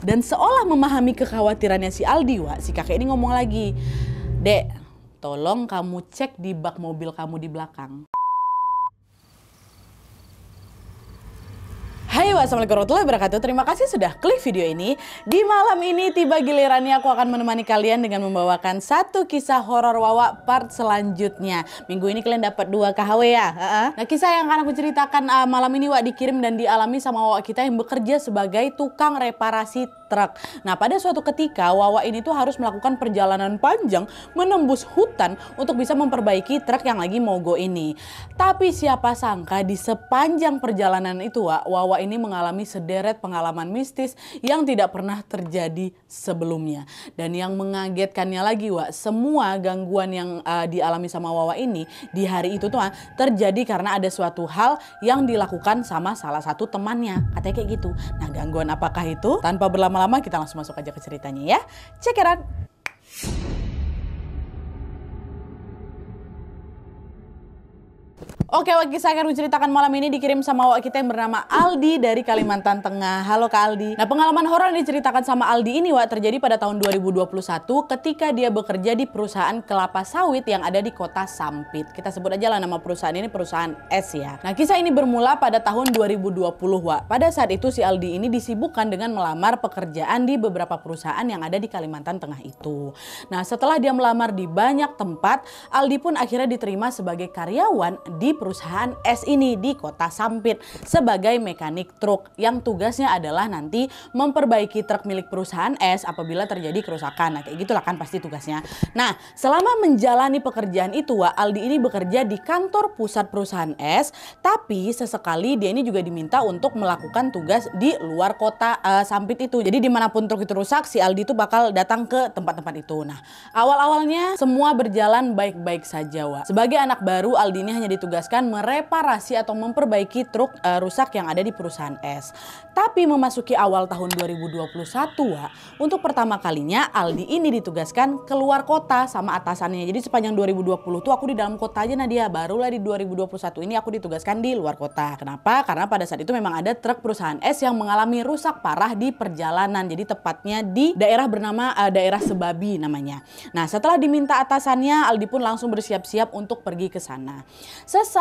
Dan seolah memahami kekhawatirannya si Aldi, Wak, si kakek ini ngomong lagi, "Dek, tolong kamu cek di bak mobil kamu di belakang." Hai, wassalamualaikum warahmatullahi wabarakatuh. Terima kasih sudah klik video ini. Di malam ini tiba gilirannya aku akan menemani kalian dengan membawakan satu kisah horor Wawa part selanjutnya. Minggu ini kalian dapat 2 KHW ya. Nah, kisah yang akan aku ceritakan malam ini, Wak, dikirim dan dialami sama Wawa kita yang bekerja sebagai tukang reparasi truk. Nah, pada suatu ketika Wawa ini tuh harus melakukan perjalanan panjang menembus hutan untuk bisa memperbaiki truk yang lagi mogok ini. Tapi siapa sangka di sepanjang perjalanan itu, Wak, Wawa ini mengalami sederet pengalaman mistis yang tidak pernah terjadi sebelumnya. Dan yang mengagetkannya lagi, Wak, semua gangguan yang dialami sama Wawa ini di hari itu tuh terjadi karena ada suatu hal yang dilakukan sama salah satu temannya. Katanya kayak gitu. Nah, gangguan apakah itu? Tanpa berlama-lama kita langsung masuk aja ke ceritanya ya. Check it out. Oke, Wak, kisah yang akan menceritakan malam ini dikirim sama Wak kita yang bernama Aldi dari Kalimantan Tengah. Halo Kak Aldi. Nah, pengalaman horor yang diceritakan sama Aldi ini, Wak, terjadi pada tahun 2021 ketika dia bekerja di perusahaan kelapa sawit yang ada di kota Sampit. Kita sebut aja lah nama perusahaan ini perusahaan S ya. Nah, kisah ini bermula pada tahun 2020, Wak. Pada saat itu si Aldi ini disibukkan dengan melamar pekerjaan di beberapa perusahaan yang ada di Kalimantan Tengah itu. Nah, setelah dia melamar di banyak tempat, Aldi pun akhirnya diterima sebagai karyawan di perusahaan S ini di kota Sampit sebagai mekanik truk yang tugasnya adalah nanti memperbaiki truk milik perusahaan S apabila terjadi kerusakan. Nah, kayak gitulah kan pasti tugasnya. Nah, selama menjalani pekerjaan itu, Wak, Aldi ini bekerja di kantor pusat perusahaan S, tapi sesekali dia ini juga diminta untuk melakukan tugas di luar kota Sampit itu. Jadi dimanapun truk itu rusak, si Aldi itu bakal datang ke tempat-tempat itu. Nah, awal-awalnya semua berjalan baik-baik saja, Wak. Sebagai anak baru, Aldi ini hanya ditugaskan mereparasi atau memperbaiki truk rusak yang ada di perusahaan S. Tapi memasuki awal tahun 2021, Wak, untuk pertama kalinya Aldi ini ditugaskan keluar kota sama atasannya. Jadi sepanjang 2020 tuh aku di dalam kota aja, Nadia. Barulah di 2021 ini aku ditugaskan di luar kota. Kenapa? Karena pada saat itu memang ada truk perusahaan S yang mengalami rusak parah di perjalanan. Jadi tepatnya di daerah bernama daerah Sebabi namanya. Nah, setelah diminta atasannya, Aldi pun langsung bersiap-siap untuk pergi ke sana.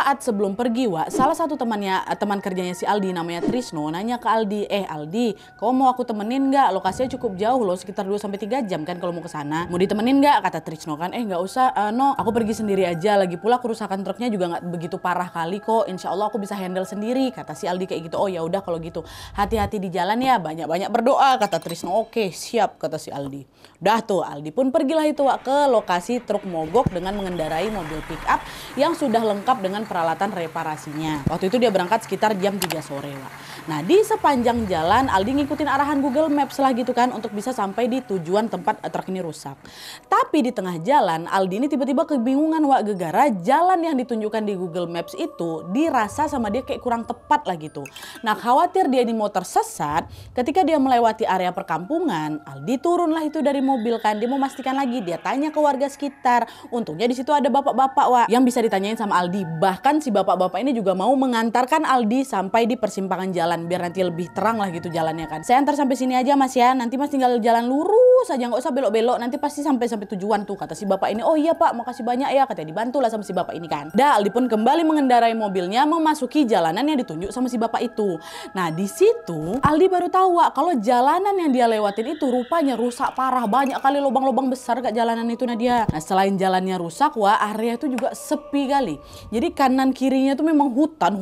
Saat sebelum pergi, Wak, salah satu teman kerjanya si Aldi namanya Trisno nanya ke Aldi, Aldi, kamu mau aku temenin nggak? Lokasinya cukup jauh loh, sekitar 2-3 jam kan kalau mau ke sana. Mau ditemenin nggak? Kata Trisno kan, nggak usah, no, aku pergi sendiri aja. Lagi pula kerusakan truknya juga nggak begitu parah kali kok. Insya Allah aku bisa handle sendiri. Kata si Aldi kayak gitu. Oh ya udah kalau gitu, hati-hati di jalan ya, banyak-banyak berdoa. Kata Trisno. Oke, siap, kata si Aldi. Dah tuh, Aldi pun pergilah itu, Wak, ke lokasi truk mogok dengan mengendarai mobil pick up yang sudah lengkap dengan peralatan reparasinya. Waktu itu dia berangkat sekitar jam 3 sore, Wak. Nah, di sepanjang jalan Aldi ngikutin arahan Google Maps lah gitu kan untuk bisa sampai di tujuan tempat truk ini rusak. Tapi di tengah jalan Aldi ini tiba-tiba kebingungan, Wak, gegara jalan yang ditunjukkan di Google Maps itu dirasa sama dia kayak kurang tepat lah gitu. Nah, khawatir dia ini mau tersesat, ketika dia melewati area perkampungan, Aldi turunlah itu dari mobil kan. Dia mau memastikan lagi, dia tanya ke warga sekitar. Untungnya di situ ada bapak-bapak, Wak, yang bisa ditanyain sama Aldi. Bahkan si bapak-bapak ini juga mau mengantarkan Aldi sampai di persimpangan jalan biar nanti lebih terang lah gitu jalannya kan. Saya antar sampai sini aja Mas ya, nanti Mas tinggal jalan lurus aja, nggak usah belok-belok, nanti pasti sampai tujuan tuh, kata si bapak ini. Oh iya Pak, makasih banyak ya, katanya. Dibantu lah sama si bapak ini kan. Dah, Aldi pun kembali mengendarai mobilnya memasuki jalanan yang ditunjuk sama si bapak itu. Nah, di situ Aldi baru tahu, Wak, kalau jalanan yang dia lewatin itu rupanya rusak parah, banyak kali lubang-lubang besar gak jalanan itu, Nadia. Nah, selain jalannya rusak, Wak, area itu juga sepi kali. Jadi kanan kirinya tuh memang hutan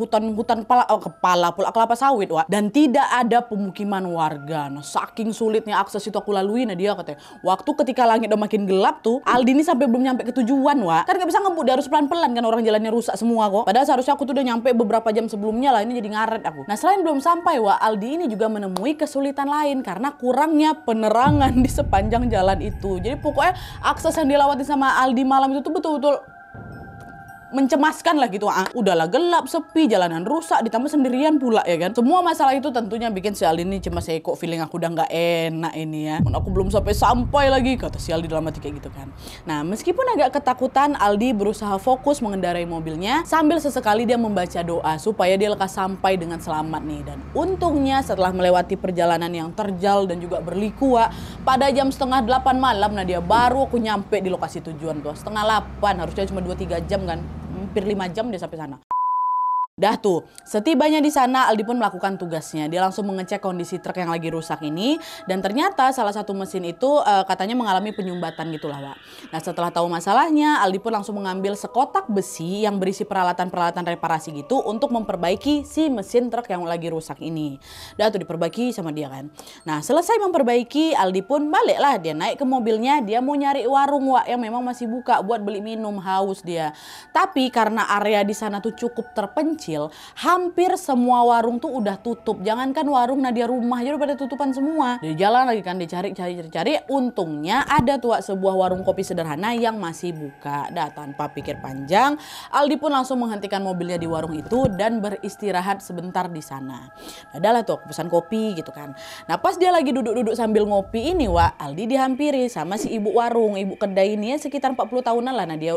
kelapa sawit, Wak, dan tidak ada pemukiman warga. Nah, saking sulitnya akses itu aku lalui, Nadia, katanya. Waktu ketika langit udah makin gelap tuh, Aldi ini sampai belum nyampe ke tujuan, Wak. Kan gak bisa ngebut, dia harus pelan-pelan kan, orang jalannya rusak semua kok. Padahal seharusnya aku tuh udah nyampe beberapa jam sebelumnya lah, ini jadi ngaret aku. Nah, selain belum sampai, Wak, Aldi ini juga menemui kesulitan lain karena kurangnya penerangan di sepanjang jalan itu. Jadi pokoknya akses yang dilewati sama Aldi malam itu tuh betul-betul mencemaskan lah gitu. Udahlah gelap, sepi, jalanan rusak, ditambah sendirian pula ya kan. Semua masalah itu tentunya bikin si Aldi ini cemas ya, kok feeling aku udah nggak enak ini ya. Aku belum sampai lagi, kata si Aldi dalam hati kayak gitu kan. Nah, meskipun agak ketakutan, Aldi berusaha fokus mengendarai mobilnya sambil sesekali dia membaca doa supaya dia lekas sampai dengan selamat nih. Dan untungnya setelah melewati perjalanan yang terjal dan juga berliku, pada jam 7:30 malam dia baru aku nyampe di lokasi tujuan tuh. 7:30, harusnya cuma 2-3 jam kan. Hampir 5 jam dia sampai sana. Dah tuh, setibanya di sana Aldi pun melakukan tugasnya. Dia langsung mengecek kondisi truk yang lagi rusak ini, dan ternyata salah satu mesin itu katanya mengalami penyumbatan gitulah, Wak. Nah, setelah tahu masalahnya, Aldi pun langsung mengambil sekotak besi yang berisi peralatan-peralatan reparasi gitu untuk memperbaiki si mesin truk yang lagi rusak ini. Dah tuh diperbaiki sama dia kan. Nah, selesai memperbaiki, Aldi pun baliklah, dia naik ke mobilnya, dia mau nyari warung, Wak, yang memang masih buka buat beli minum, haus dia. Tapi karena area di sana tuh cukup terpencil, hampir semua warung tuh udah tutup. Jangankan warung, dia rumah aja udah pada tutupan semua. Dia jalan lagi kan, dia cari. Untungnya ada tuh sebuah warung kopi sederhana yang masih buka. Dah tanpa pikir panjang, Aldi pun langsung menghentikan mobilnya di warung itu dan beristirahat sebentar di sana. Adalah tuh pesan kopi gitu kan. Nah, pas dia lagi duduk-duduk sambil ngopi ini, Wak, Aldi dihampiri sama si ibu warung, ibu kedai ini ya, sekitar 40 tahunan lah. Nah, dia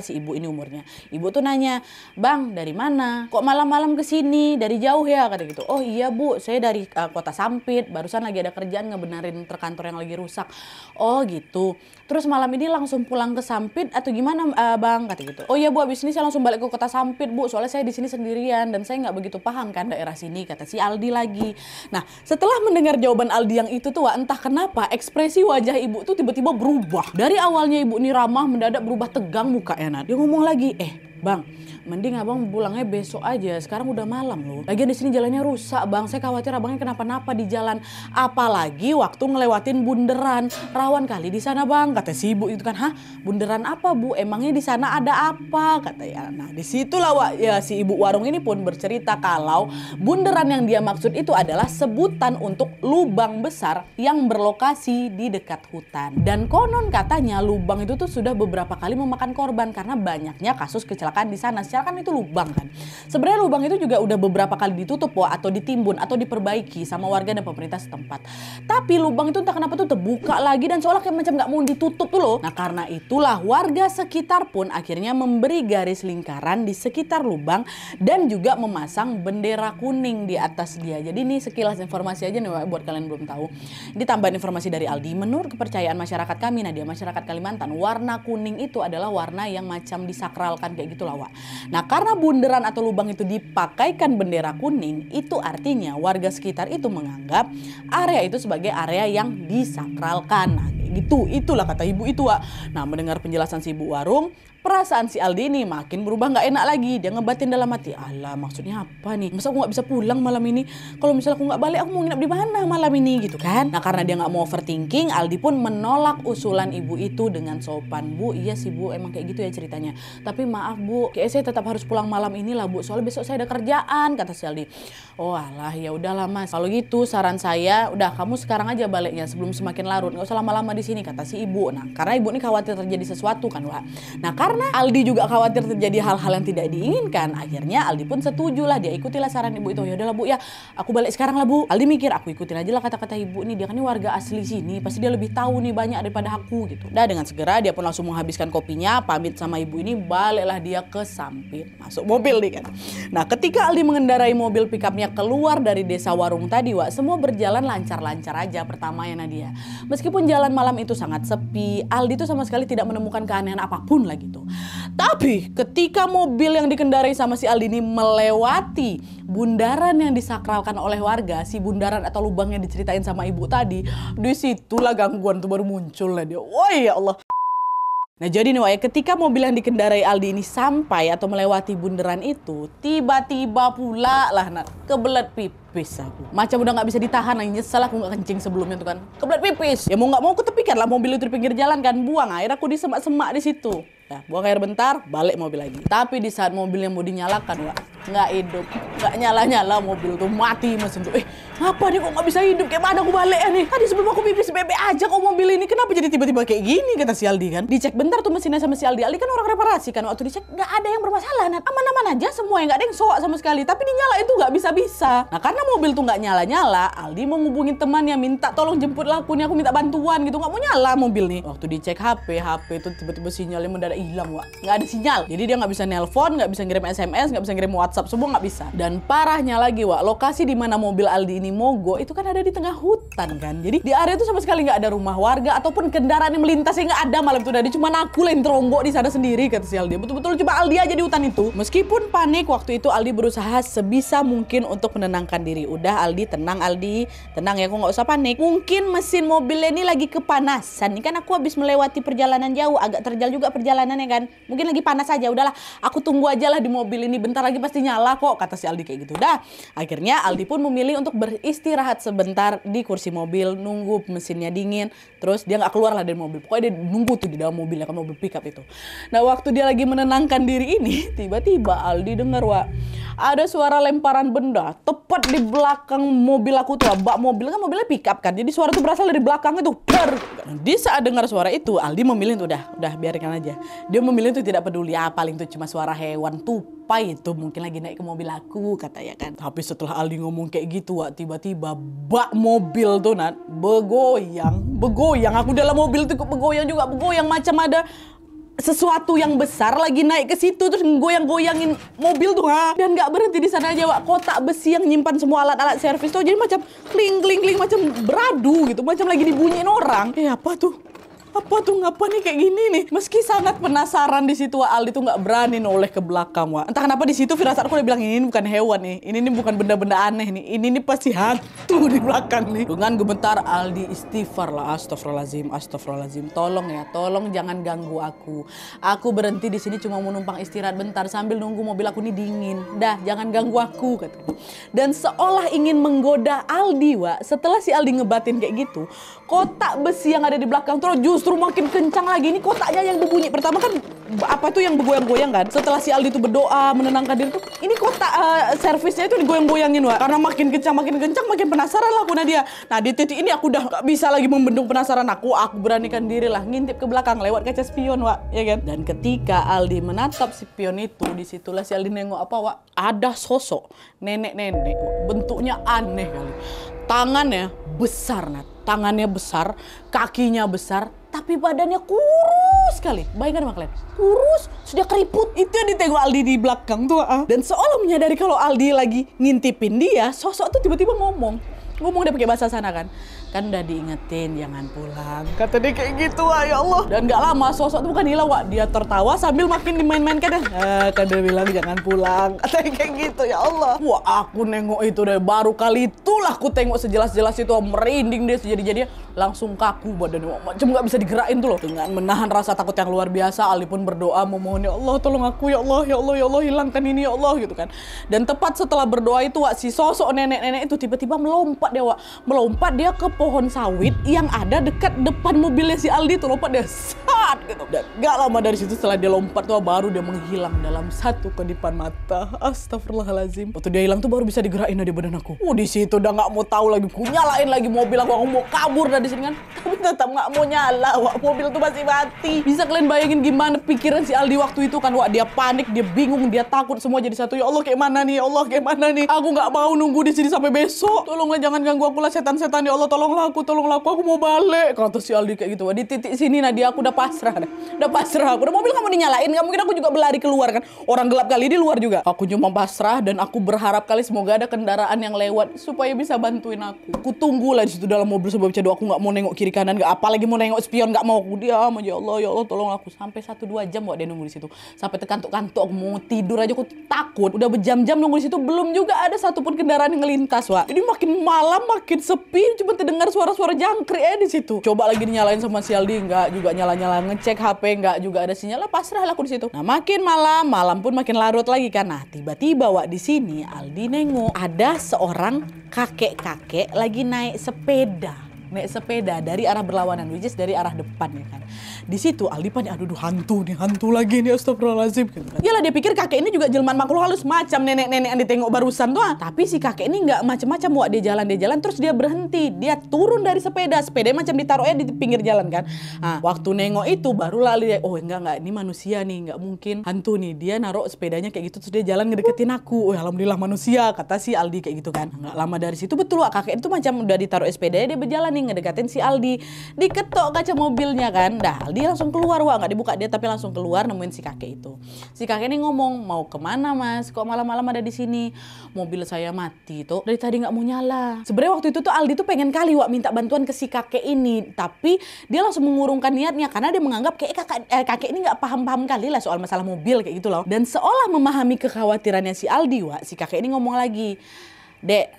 si ibu ini umurnya. Ibu tuh nanya, "Bang, dari mana? Kok malam-malam kesini? Dari jauh ya?" kata gitu. "Oh iya Bu, saya dari kota Sampit. Barusan lagi ada kerjaan ngebenerin truk kantor yang lagi rusak." "Oh gitu. Terus malam ini langsung pulang ke Sampit atau gimana Bang?" kata gitu. "Oh iya Bu, habis ini saya langsung balik ke kota Sampit Bu. Soalnya saya di sini sendirian dan saya nggak begitu paham kan daerah sini," kata si Aldi lagi. Nah, setelah mendengar jawaban Aldi yang itu tuh, entah kenapa ekspresi wajah ibu tuh tiba-tiba berubah. Dari awalnya ibu ini ramah, mendadak berubah tegang mukanya. Dia ngomong lagi, "Bang, mending abang pulangnya besok aja. Sekarang udah malam loh. Lagian di sini jalannya rusak, Bang. Saya khawatir abangnya kenapa-napa di jalan. Apalagi waktu ngelewatin bunderan. Rawan kali di sana, Bang," kata si ibu itu kan. "Hah? Bunderan apa, Bu? Emangnya di sana ada apa?" kata ya. Nah, disitulah, Wak, ya si ibu warung ini pun bercerita kalau bunderan yang dia maksud itu adalah sebutan untuk lubang besar yang berlokasi di dekat hutan. Dan konon katanya lubang itu tuh sudah beberapa kali memakan korban karena banyaknya kasus kecelakaan di sana. Secara kan itu lubang kan. Sebenarnya lubang itu juga udah beberapa kali ditutup, Wak, atau ditimbun atau diperbaiki sama warga dan pemerintah setempat. Tapi lubang itu entah kenapa tuh terbuka lagi dan seolah kayak macam nggak mau ditutup tuh loh. Nah, karena itulah warga sekitar pun akhirnya memberi garis lingkaran di sekitar lubang dan juga memasang bendera kuning di atas dia. Jadi ini sekilas informasi aja nih, Wak, buat kalian belum tahu. Ditambahin informasi dari Aldi, menurut kepercayaan masyarakat kami, masyarakat Kalimantan, warna kuning itu adalah warna yang macam disakralkan kayak gitu lah, Wak. Nah, karena bunderan atau lubang itu dipakaikan bendera kuning, itu artinya warga sekitar itu menganggap area itu sebagai area yang disakralkan. Nah, gitu, itulah kata ibu itu, Wak. Nah, mendengar penjelasan si ibu warung, perasaan si Aldi ini makin berubah nggak enak lagi. Dia ngebatin dalam hati, "Alah, maksudnya apa nih? Masa aku nggak bisa pulang malam ini? Kalau misalnya aku nggak balik, aku mau nginep di mana malam ini?" gitu kan. Nah, karena dia nggak mau overthinking, Aldi pun menolak usulan ibu itu dengan sopan. "Bu, iya sih Bu, emang kayak gitu ya ceritanya. Tapi maaf Bu, kayak saya tetap harus pulang malam ini lah Bu. Soalnya besok saya ada kerjaan," kata si Aldi. "Oh alah, ya udahlah Mas. Kalau gitu saran saya, udah kamu sekarang aja baliknya sebelum semakin larut. Nggak usah lama-lama di sini," kata si ibu. Nah, karena ibu ini khawatir terjadi sesuatu kan, Wak. Nah, karena Aldi juga khawatir terjadi hal-hal yang tidak diinginkan, akhirnya Aldi pun setuju lah, dia ikutilah saran ibu itu. "Ya udahlah Bu, ya aku balik sekarang lah Bu." Aldi mikir, aku ikutin aja lah kata-kata ibu nih, dia kan ini warga asli sini, pasti dia lebih tahu nih banyak daripada aku gitu. Dah, dengan segera dia pun langsung menghabiskan kopinya, pamit sama ibu ini, baliklah dia ke Sampit, masuk mobil nih kan. Nah, ketika Aldi mengendarai mobil pickupnya keluar dari desa warung tadi, Wak, semua berjalan lancar-lancar aja pertamanya Nadia. Meskipun jalan malam itu sangat sepi, Aldi tuh sama sekali tidak menemukan keanehan apapun lah gitu. Tapi ketika mobil yang dikendarai sama si Aldi ini melewati bundaran yang disakralkan oleh warga, si bundaran atau lubang yang diceritain sama ibu tadi, disitulah gangguan tuh baru muncul lah dia. Wah ya Allah. Nah, jadi nih, Wak, ketika mobil yang dikendarai Aldi ini sampai atau melewati bundaran itu, tiba-tiba pula lah kebelet pipis aku. Macam udah nggak bisa ditahan, nyesel aku nggak kencing sebelumnya tuh kan. Kebelet pipis. Ya mau nggak mau ketepikan lah mobil itu di pinggir jalan kan, buang air aku di semak-semak di situ. Nah, buang air bentar, balik mobil lagi. Tapi di saat mobil yang mau dinyalakan, Wak, nggak hidup, nggak nyala-nyala mobil tuh, mati mesin tuh. Ngapa nih kok nggak bisa hidup? Kayak mana aku balik ya nih? Tadi sebelum aku pipis bebe aja kok mobil ini, kenapa jadi tiba-tiba kayak gini, kata si Aldi kan. Dicek bentar tuh mesinnya sama si Aldi. Aldi kan orang reparasi kan, waktu dicek nggak ada yang bermasalah, Nat. Aman-aman aja semua, nggak ada yang soak sama sekali. Tapi dinyalain tuh nggak bisa-bisa. Nah karena mobil tuh nggak nyala-nyala, Aldi mau ngubungin temannya, minta tolong jemput aku nih, aku minta bantuan gitu, nggak mau nyala mobil nih. Waktu dicek HP tuh tiba-tiba sinyalnya mendadak hilang, Wak. Nggak ada sinyal. Jadi dia nggak bisa nelpon, nggak bisa ngirim SMS, nggak bisa ngirim WhatsApp, semua nggak bisa. Dan parahnya lagi, Wak, lokasi di mana mobil Aldi ini mogok itu kan ada di tengah hutan kan. Jadi di area itu sama sekali nggak ada rumah warga ataupun kendaraan yang melintas, yang nggak ada malam itu. Jadi cuma aku yang teronggok di sana sendiri, kata si Aldi. Betul-betul cuma Aldi aja di hutan itu. Meskipun panik waktu itu, Aldi berusaha sebisa mungkin untuk menenangkan diri. Udah Aldi, tenang ya, aku nggak usah panik. Mungkin mesin mobilnya ini lagi kepanasan. Ini kan aku habis melewati perjalanan jauh, agak terjal juga perjalanannya kan. Mungkin lagi panas aja. Udahlah, aku tunggu aja lah di mobil ini. Bentar lagi pasti nyala kok, kata si Aldi kayak gitu. Dah, akhirnya Aldi pun memilih untuk beristirahat sebentar di kursi mobil, nunggu mesinnya dingin. Terus dia nggak keluar lah dari mobil. Pokoknya dia nunggu tuh di dalam mobilnya, kan mobil pickup itu. Nah, waktu dia lagi menenangkan diri ini, tiba-tiba Aldi dengar, Wak, ada suara lemparan benda tepat di belakang mobil aku tuh. Bak mobil kan, mobilnya pickup kan. Jadi suara itu berasal dari belakang itu. Di saat dengar suara itu, Aldi memilih tuh udah biarkan aja. Dia memilih tuh tidak peduli, paling itu cuma suara hewan tupai itu mungkin lagi naik ke mobil aku, katanya kan. Tapi setelah Aldi ngomong kayak gitu, Wak, tiba-tiba bak mobil tuh, Nat, begoyang. Aku dalam mobil tuh begoyang macam ada sesuatu yang besar lagi naik ke situ terus goyang-goyangin mobil tuh, dan nggak berhenti di sana aja, Wak. Kotak besi yang nyimpan semua alat-alat servis tuh jadi macam kling macam beradu gitu, macam lagi dibunyiin orang. Apa tuh ngapa nih kayak gini nih? Meski sangat penasaran di situ, Wak, Aldi tuh nggak berani noleh ke belakang, Wak. Entah kenapa di situ firasatku udah bilang ini bukan hewan nih, ini bukan benda-benda aneh nih, ini pasti hantu di belakang nih. Dengan gemetar Aldi istighfar lah, astagfirullahaladzim, tolong jangan ganggu aku. Aku berhenti di sini cuma mau numpang istirahat bentar sambil nunggu mobil aku nih dingin. Dah, jangan ganggu aku, katanya. Dan seolah ingin menggoda Aldi, Wak, setelah si Aldi ngebatin kayak gitu, kotak besi yang ada di belakang terus justru makin kencang lagi. Ini kotaknya yang berbunyi. Pertama kan apa tuh yang bergoyang-goyang kan. Setelah si Aldi tuh berdoa menenangkan diri tuh, ini kotak servisnya itu digoyang-goyangin, Wak. Karena makin kencang, makin penasaran lah aku Nadia. Nah di titik ini aku udah gak bisa lagi membendung penasaran aku beranikan diri lah ngintip ke belakang lewat kaca spion, Wak, ya kan. Dan ketika Aldi menatap si spion itu, disitulah si Aldi nengok apa, Wak? Ada sosok nenek-nenek, bentuknya aneh kali. Tangannya besar, Nat. Tangannya besar, kakinya besar, tapi badannya kurus sekali. Bayangkan kalian, kurus, sudah keriput. Itu yang ditengok Aldi di belakang tuh. Dan seolah menyadari kalau Aldi lagi ngintipin dia, sosok tuh tiba-tiba ngomong dia pakai bahasa sana kan udah diingetin jangan pulang, kata dia kayak gitu, ya Allah. Dan gak lama sosok itu bukan hilang, Wak, dia tertawa sambil makin dimain-mainkan. Kan dia bilang jangan pulang, katanya kayak gitu, ya Allah. Wah, aku nengok itu deh, baru kali itulah aku tengok sejelas-jelas itu, merinding dia sejadi-jadinya, langsung kaku badannya, macam gak bisa digerakin tuh loh. Dengan menahan rasa takut yang luar biasa, Aldi pun berdoa memohon, ya Allah tolong aku, ya Allah hilangkan ini, ya Allah, gitu kan. Dan tepat setelah berdoa itu, Wak, si sosok nenek-nenek itu tiba-tiba melompat dia ke pohon sawit yang ada dekat depan mobilnya si Aldi tuh, lompat dia saat gitu. Dan gak lama dari situ setelah dia lompat tuh baru dia menghilang dalam satu kedipan mata. Astagfirullahaladzim. Waktu dia hilang tuh baru bisa digerakin dari badan aku. Di situ udah gak mau tahu lagi, ku nyalain lagi mobil aku mau kabur dari sini kan, tapi tetap gak mau nyala, Wak. Mobil tuh masih mati. Bisa kalian bayangin gimana pikiran si Aldi waktu itu kan, Wak? Dia panik, dia bingung, dia takut, semua jadi satu. Ya Allah kayak mana nih, ya Allah kayak mana nih? Aku gak mau nunggu di sini sampai besok. Tolonglah jangan ganggu aku lah, setan-setan, ya Allah tolonglah aku, aku mau balik, kata si Aldi kayak gitu. Di titik sini Nadia aku udah pasrah aku, udah mobil kamu dinyalain, gak mungkin aku juga berlari keluar kan, orang gelap kali di luar juga. Aku cuma pasrah dan aku berharap kali semoga ada kendaraan yang lewat supaya bisa bantuin aku. Aku tunggu lah di situ dalam mobil sebab cedo, aku nggak mau nengok kiri kanan, nggak apalagi mau nengok spion, nggak mau. Aku diam aja, ya Allah tolong aku, sampai 1-2 jam, Wak, dia nunggu di situ sampai terkantuk-kantuk. Aku mau tidur aja, aku takut. Udah berjam-jam nunggu di situ, belum juga ada satupun kendaraan yang ngelintas, Wak. Jadi makin malam makin sepi, cuma terdengar suara-suara jangkrik di situ. Coba lagi dinyalain sama si Aldi, nggak juga nyala-nyala. Ngecek HP, nggak juga ada sinyal. Pasrah lah aku di situ. Nah, makin malam pun makin larut lagi kan. Nah, tiba-tiba, Wak, di sini Aldi nengok ada seorang kakek-kakek lagi naik sepeda. naik sepeda dari arah berlawanan, which is dari arah depan ya kan. Di situ Aldi panik, aduh hantu lagi nih, astagfirullahaladzim gitu kan. Yalah dia pikir kakek ini juga jelmaan makhluk halus macam nenek-nenek yang ditengok barusan tuh. Tapi si kakek ini nggak macam-macam, wak. Dia jalan terus dia berhenti, dia turun dari sepeda macam ditaruhnya di pinggir jalan kan. Nah, waktu nengok itu barulah dia, oh enggak, ini manusia nih, nggak mungkin hantu nih. Dia naruh sepedanya kayak gitu terus dia jalan ngedeketin aku. Oh alhamdulillah manusia, kata si Aldi kayak gitu kan. Nggak lama dari situ betul wak, kakek itu macam udah ditaruh sepedanya, dia berjalan nih ngedeketin si Aldi. Diketok kaca mobilnya kan. Dah Aldi langsung keluar wak, nggak dibuka dia tapi langsung keluar nemuin si kakek itu. Si kakek ini ngomong, mau kemana mas? Kok malam-malam ada di sini? Mobil saya mati tuh, dari tadi nggak mau nyala. Sebenarnya waktu itu tuh Aldi tuh pengen kali wak minta bantuan ke si kakek ini, tapi dia langsung mengurungkan niatnya karena dia menganggap kayak kakek ini nggak paham kali lah soal masalah mobil kayak gitu loh. Dan seolah memahami kekhawatirannya si Aldi wak, si kakek ini ngomong lagi, Dek,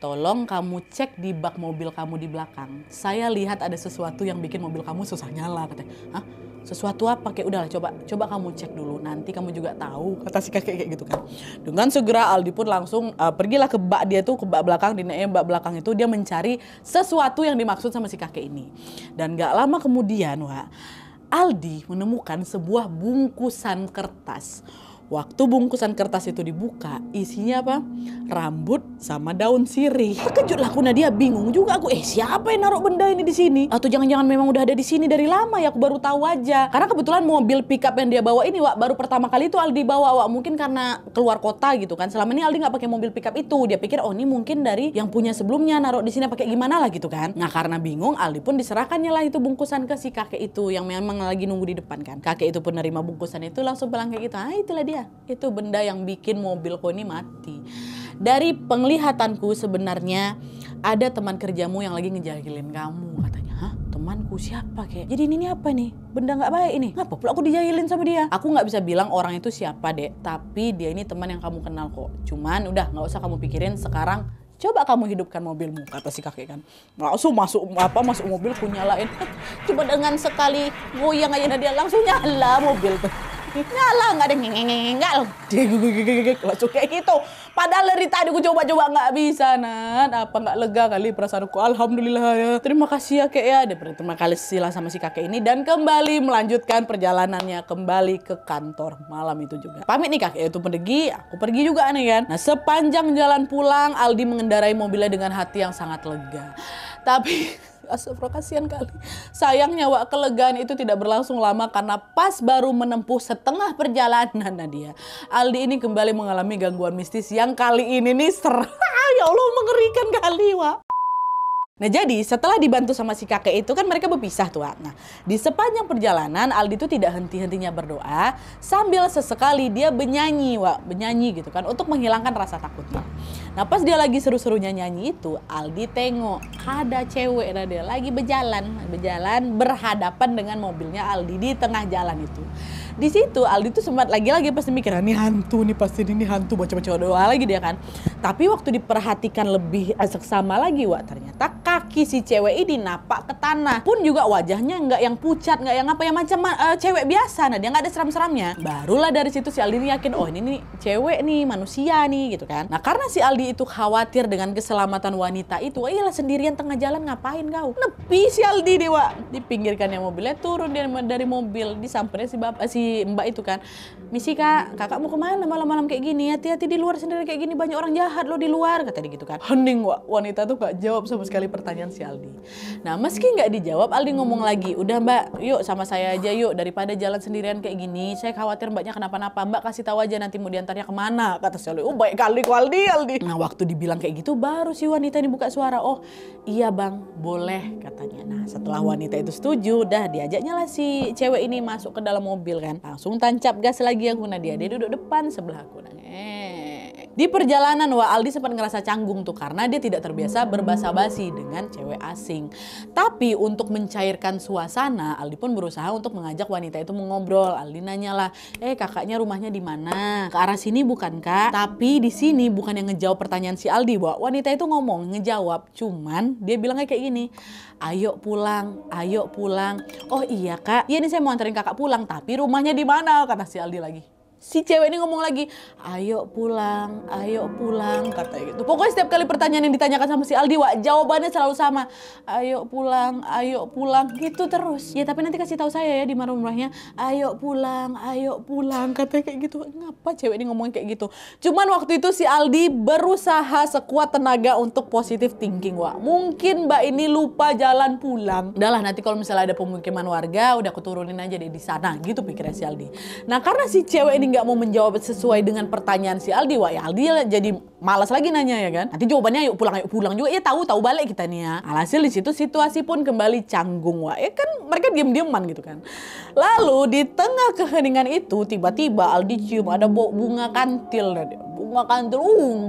tolong kamu cek di bak mobil kamu di belakang. Saya lihat ada sesuatu yang bikin mobil kamu susah nyala, katanya. Hah? Sesuatu apa? Kayak udahlah coba kamu cek dulu, nanti kamu juga tahu, kata si kakek kayak gitu kan. Dengan segera Aldi pun langsung pergilah ke bak dia tuh, ke bak belakang, di bak belakang itu dia mencari sesuatu yang dimaksud sama si kakek ini. Dan gak lama kemudian wah, Aldi menemukan sebuah bungkusan kertas. Waktu bungkusan kertas itu dibuka, isinya apa? Rambut sama daun sirih. Terkejut lah aku, Nadia bingung juga aku. Siapa yang naruh benda ini di sini? Atau jangan-jangan memang udah ada di sini dari lama ya? Aku baru tahu aja. Karena kebetulan mobil pickup yang dia bawa ini, wak, baru pertama kali itu Aldi bawa, wak. Mungkin karena keluar kota gitu kan. Selama ini Aldi nggak pakai mobil pickup itu. Dia pikir oh ini mungkin dari yang punya sebelumnya naruh di sini pakai gimana lah gitu kan. Nah karena bingung, Aldi pun diserahkannya lah itu bungkusan ke si kakek itu yang memang lagi nunggu di depan kan. Kakek itu pun nerima bungkusan itu langsung bilang kayak gitu. Itulah dia. Itu benda yang bikin mobilku ini mati. Dari penglihatanku sebenarnya ada teman kerjamu yang lagi ngejahilin kamu, katanya. Hah? Temanku siapa kek? Jadi ini apa nih? Benda nggak baik ini. Ngapa pula aku dijahilin sama dia? Aku nggak bisa bilang orang itu siapa dek, tapi dia ini teman yang kamu kenal kok. Cuman udah nggak usah kamu pikirin sekarang. Coba kamu hidupkan mobilmu, kata si kakek kan. Langsung masuk mobil, ku nyalain. Coba dengan sekali goyang aja dia langsung nyala mobil tuh. Nyala, nggak ada nggak langsung kayak gitu. Padahal dari tadi aku coba-coba nggak bisa, Nan. Apa nggak lega kali perasaanku? Alhamdulillah ya. Terima kasih ya kek ya. Dia berterima kasih lah sama si kakek ini dan kembali melanjutkan perjalanannya kembali ke kantor malam itu juga. Pamit nih kakek itu pergi, aku pergi juga nih kan. Nah sepanjang jalan pulang Aldi mengendarai mobilnya dengan hati yang sangat lega. Tapi astagfirullah, kasihan kali. Sayangnya wak, kelegaan itu tidak berlangsung lama karena pas baru menempuh setengah perjalanan Nadia, Aldi ini kembali mengalami gangguan mistis yang kali ini nih ya Allah mengerikan kali wak. Nah jadi setelah dibantu sama si kakek itu kan mereka berpisah tuh wak. Nah di sepanjang perjalanan Aldi itu tidak henti-hentinya berdoa sambil sesekali dia bernyanyi wak, bernyanyi gitu kan untuk menghilangkan rasa takutnya. Nah pas dia lagi seru-serunya nyanyi itu Aldi tengok ada cewek dia lagi berjalan berhadapan dengan mobilnya Aldi di tengah jalan itu. Di situ Aldi tuh sempat lagi-lagi pasti mikir ini hantu nih, pasti ini hantu, baca-baca doa lagi dia kan. Tapi waktu diperhatikan lebih seksama lagi wak, ternyata kaki si cewek ini napak ke tanah. Pun juga wajahnya nggak yang pucat, nggak yang apa yang macam cewek biasa. Nah dia nggak ada seram-seramnya. Barulah dari situ si Aldi yakin oh ini nih cewek nih, manusia nih gitu kan. Nah karena si Aldi itu khawatir dengan keselamatan wanita itu, iyalah sendirian tengah jalan ngapain kau? Nepi si Aldi deh wak. Dipinggirkannya mobilnya, turun dia dari mobil, disamperin si mbak itu kan. Misi kak, kakak mau kemana malam-malam kayak gini? Hati-hati di luar sendiri kayak gini, banyak orang jahat loh di luar, kata dia gitu kan. Hening wak, wanita tuh gak jawab sama sekali pertanyaan si Aldi. Nah meski gak dijawab, Aldi ngomong lagi, udah mbak, yuk sama saya aja yuk, daripada jalan sendirian kayak gini, saya khawatir mbaknya kenapa-napa, mbak kasih tahu aja nanti mau diantarnya kemana, kata si Aldi. Oh baik kali Aldi. Nah waktu dibilang kayak gitu, baru si wanita ini buka suara, oh iya bang, boleh katanya. Nah setelah wanita itu setuju, dah diajaknya lah si cewek ini masuk ke dalam mobil kan. Langsung tancap gas lagi aku Nadia. Dia duduk depan sebelah aku. Di perjalanan wah Aldi sempat ngerasa canggung tuh karena dia tidak terbiasa berbasa-basi dengan cewek asing. Tapi untuk mencairkan suasana, Aldi pun berusaha untuk mengajak wanita itu mengobrol. Aldi nanyalah, kakaknya rumahnya di mana? Ke arah sini bukan kak? Tapi di sini bukan yang ngejawab pertanyaan si Aldi, wah wanita itu ngomong ngejawab, cuman dia bilangnya kayak gini. Ayo pulang, ayo pulang. Oh iya kak, iya nih saya mau anterin kakak pulang, tapi rumahnya di mana? Kata si Aldi lagi. Si cewek ini ngomong lagi, ayo pulang, katanya gitu. Pokoknya setiap kali pertanyaan yang ditanyakan sama si Aldi, Wak, jawabannya selalu sama. Ayo pulang, gitu terus. Ya tapi nanti kasih tahu saya ya di rumahnya. Ayo pulang, katanya kayak gitu. Ngapa cewek ini ngomongin kayak gitu? Cuman waktu itu si Aldi berusaha sekuat tenaga untuk positive thinking, Wak. Mungkin Mbak ini lupa jalan pulang. Udah lah, nanti kalau misalnya ada pemukiman warga, udah aku turunin aja deh di sana, gitu pikirnya si Aldi. Nah karena si cewek ini nggak mau menjawab sesuai dengan pertanyaan si Aldi, wah ya Aldi jadi malas lagi nanya ya kan. Nanti jawabannya ayo pulang juga, ya tahu balik kita nih ya. Alhasil di situ situasi pun kembali canggung, wah ya kan mereka diam-diaman gitu kan. Lalu di tengah keheningan itu tiba-tiba Aldi cium ada bau bunga kantil. Bunga kantil,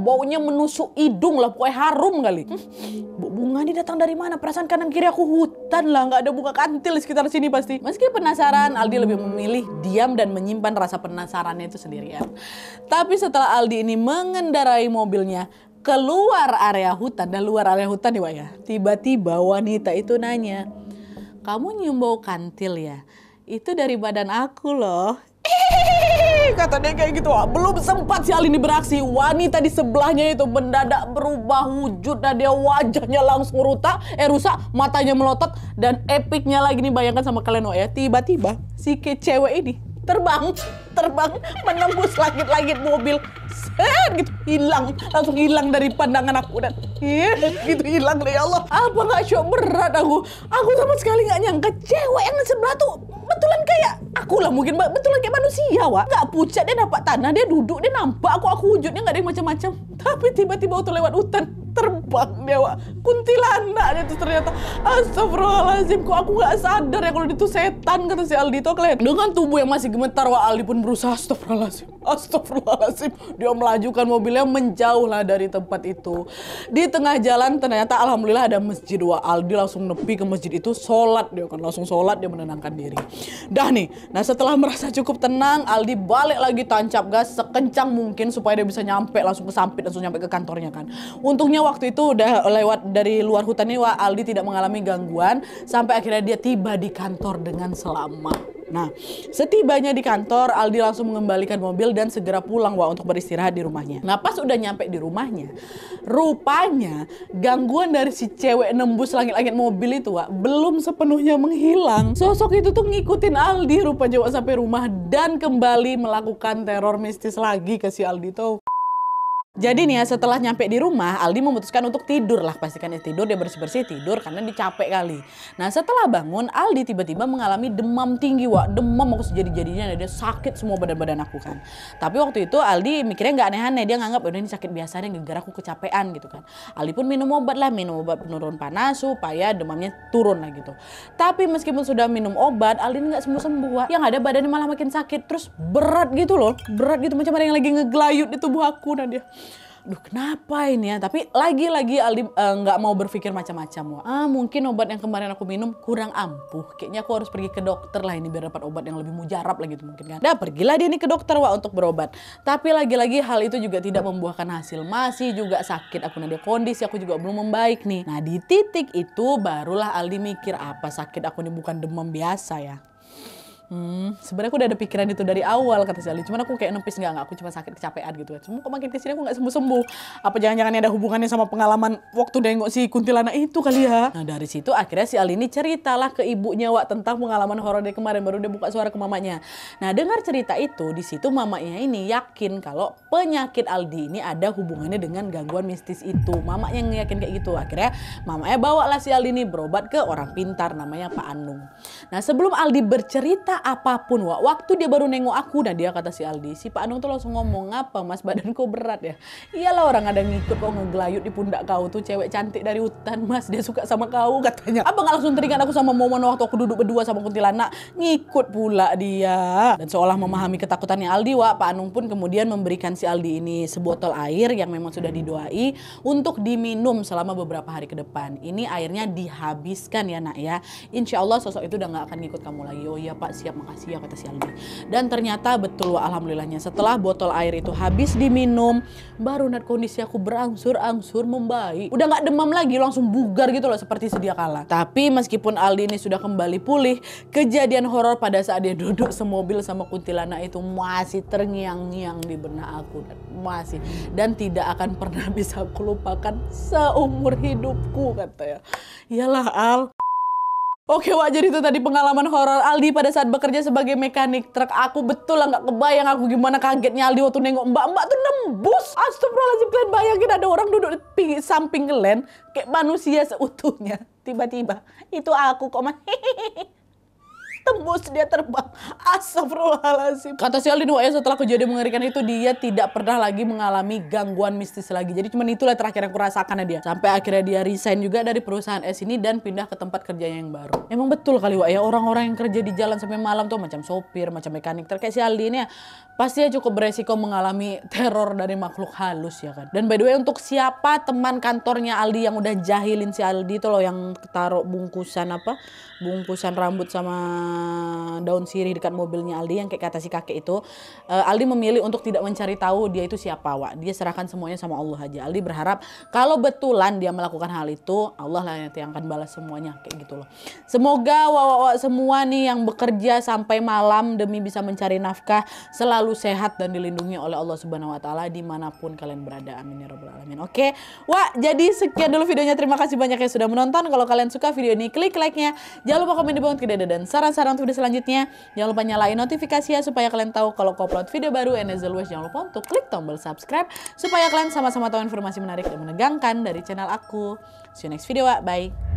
baunya menusuk hidung lah, pokoknya harum kali. Bunga ini datang dari mana? Perasaan kanan kiri aku hutan lah, nggak ada bunga kantil di sekitar sini pasti. Meski penasaran, Aldi lebih memilih diam dan menyimpan rasa penasarannya itu sendirian. Tapi setelah Aldi ini mengendarai mobilnya keluar area hutan, dan luar area hutan nih Wak ya, tiba-tiba wanita itu nanya, kamu nyium bau kantil ya? Itu dari badan aku loh. Kata dia kayak gitu. Wah, belum sempat si Aldi ini beraksi, wanita di sebelahnya itu mendadak berubah wujud dan dia wajahnya langsung rusak, matanya melotot, dan epicnya lagi nih bayangkan sama kalian Wak ya, tiba-tiba si cewek ini terbang menembus langit-langit mobil, gitu langsung hilang dari pandangan aku, dan gitu hilang deh. Ya Allah, apa nggak shock berat aku sama sekali nggak nyangka cewek yang di sebelah tuh betulan kayak aku lah, mungkin betulan kayak manusia Wak, nggak pucat, dia dapat tanah, dia duduk, dia nampak aku wujudnya nggak ada yang macam-macam, tapi tiba-tiba waktu lewat hutan terbang dia Wak, kuntilanak dia tuh ternyata. Astagfirullahaladzim, kok aku nggak sadar ya kalau itu setan, kata si Aldi itu. Kalian dengan tubuh yang masih gemetar Wak, Aldi pun berusaha astagfirullahaladzim, dia melajukan mobilnya menjauh lah dari tempat itu. Di tengah jalan ternyata alhamdulillah ada masjid Wak, Aldi langsung nepi ke masjid itu, sholat, dia kan langsung sholat, dia menenangkan diri. Dah nih, nah setelah merasa cukup tenang, Aldi balik lagi tancap gas sekencang mungkin supaya dia bisa nyampe langsung ke Sampit, langsung nyampe ke kantornya kan. Untungnya waktu itu udah lewat dari luar hutan ini Wak, Aldi tidak mengalami gangguan sampai akhirnya dia tiba di kantor dengan selamat. Nah, setibanya di kantor, Aldi langsung mengembalikan mobil dan segera pulang Wak untuk beristirahat di rumahnya. Nah, pas udah nyampe di rumahnya, rupanya gangguan dari si cewek nembus langit-langit mobil itu Wak belum sepenuhnya menghilang. Sosok itu tuh ngikutin Aldi rupanya Wak sampai rumah dan kembali melakukan teror mistis lagi ke si Aldi tuh. Jadi nih ya, setelah nyampe di rumah, Aldi memutuskan untuk tidur lah. Pastikan dia tidur, dia bersih-bersih tidur karena dia capek kali. Nah setelah bangun, Aldi tiba-tiba mengalami demam tinggi Wak. Demam aku sejadi-jadinya, dia sakit semua badan-badan aku kan. Tapi waktu itu Aldi mikirnya nggak aneh-aneh, dia nganggap udah ini sakit biasa nih, gara-gara aku kecapean gitu kan. Aldi pun minum obat penurun panas supaya demamnya turun lah gitu. Tapi meskipun sudah minum obat, Aldi nggak sembuh-sembuh Wak. Yang ada badannya malah makin sakit, terus berat gitu loh. Berat gitu, macam ada yang lagi ngegelayut di tubuh aku. Nah dia, duh kenapa ini ya? Tapi lagi-lagi Aldi nggak mau berpikir macam-macam Wak. Mungkin obat yang kemarin aku minum kurang ampuh. Kayaknya aku harus pergi ke dokter lah ini biar dapat obat yang lebih mujarab lah gitu mungkin kan. Nah pergilah dia ini ke dokter Wak untuk berobat. Tapi lagi-lagi hal itu juga tidak membuahkan hasil. Masih juga sakit aku. Nah dia kondisi aku juga belum membaik nih. Nah di titik itu barulah Aldi mikir, apa sakit aku ini bukan demam biasa ya. Sebenarnya aku udah ada pikiran itu dari awal kata si Aldi, cuman aku kayak nempis nggak, aku cuma sakit kecapean gitu kan. Cuma kok makin kesini aku nggak sembuh-sembuh. Apa jangan-jangan ada hubungannya sama pengalaman waktu nengok si kuntilanak itu kali ya? Nah dari situ akhirnya si Aldi ini ceritalah ke ibunya Wak tentang pengalaman horor dari kemarin, baru dia buka suara ke mamanya. Nah dengar cerita itu, di situ mamanya ini yakin kalau penyakit Aldi ini ada hubungannya dengan gangguan mistis itu. Mamanya ngeyakin kayak gitu. Akhirnya mamanya bawalah si Aldi ini berobat ke orang pintar namanya Pak Anung. Nah sebelum Aldi bercerita apapun Wak, waktu dia baru nengok aku, dan dia kata si Aldi, si Pak Anung tuh langsung ngomong, ngapa Mas badan kau berat ya? Iyalah orang ada ngikut kok ngegelayut di pundak kau tuh, cewek cantik dari hutan Mas, dia suka sama kau katanya. Apa nggak langsung teringat aku sama momen waktu aku duduk berdua sama kuntilanak, ngikut pula dia. Dan seolah memahami ketakutannya Aldi Wak, Pak Anung pun kemudian memberikan si Aldi ini sebotol air yang memang sudah didoai untuk diminum selama beberapa hari ke depan. Ini airnya dihabiskan ya nak ya, insya Allah sosok itu udah nggak akan ngikut kamu lagi. Oh iya Pak, makasih ya, kata si Aldi. Dan ternyata betul Wak, alhamdulillahnya setelah botol air itu habis diminum, baru Nat kondisi aku berangsur-angsur membaik. Udah nggak demam lagi, langsung bugar gitu loh seperti sedia kala. Tapi meskipun Aldi ini sudah kembali pulih, kejadian horor pada saat dia duduk semobil sama kuntilanak itu masih terngiang-ngiang di benak aku, masih, dan tidak akan pernah bisa aku lupakan seumur hidupku, katanya. Iyalah Al. Oke Wak, jadi itu tadi pengalaman horor Aldi pada saat bekerja sebagai mekanik truk. Aku betul lah nggak kebayang aku gimana kagetnya Aldi waktu nengok mbak-mbak tuh nembus. Astagfirullahaladzim, kalian bayangin ada orang duduk di samping kalian kayak manusia seutuhnya. Tiba-tiba itu aku kok tembus, dia terbang. Astagfirullahaladzim. Kata si Aldi ya, setelah kejadian mengerikan itu dia tidak pernah lagi mengalami gangguan mistis lagi. Jadi cuman itulah terakhir yang aku rasakan ya dia. Sampai akhirnya dia resign juga dari perusahaan es ini dan pindah ke tempat kerjanya yang baru. Emang betul kali Wak ya, orang-orang yang kerja di jalan sampai malam tuh macam sopir, macam mekanik terkait si Aldi ini ya, pasti ya cukup beresiko mengalami teror dari makhluk halus ya kan. Dan by the way, untuk siapa teman kantornya Aldi yang udah jahilin si Aldi itu loh, yang taruh bungkusan rambut sama daun sirih dekat mobilnya Aldi yang kayak kata si kakek itu, Aldi memilih untuk tidak mencari tahu dia itu siapa Wak. Dia serahkan semuanya sama Allah aja. Aldi berharap kalau betulan dia melakukan hal itu, Allah lah yang akan balas semuanya kayak gitu loh. Semoga Wak semua nih yang bekerja sampai malam demi bisa mencari nafkah selalu sehat dan dilindungi oleh Allah Subhanahu wa taala dimanapun kalian berada. Amin ya rabbal alamin. Oke, Wak, jadi sekian dulu videonya. Terima kasih banyak yang sudah menonton. Kalau kalian suka video ini, klik like-nya. Jangan lupa komen di bawah tidak ada dan saran-saran untuk video selanjutnya. Jangan lupa nyalain notifikasi ya supaya kalian tahu kalau aku upload video baru. And as always, jangan lupa untuk klik tombol subscribe supaya kalian sama-sama tahu informasi menarik dan menegangkan dari channel aku. See you next video, Wak. Bye.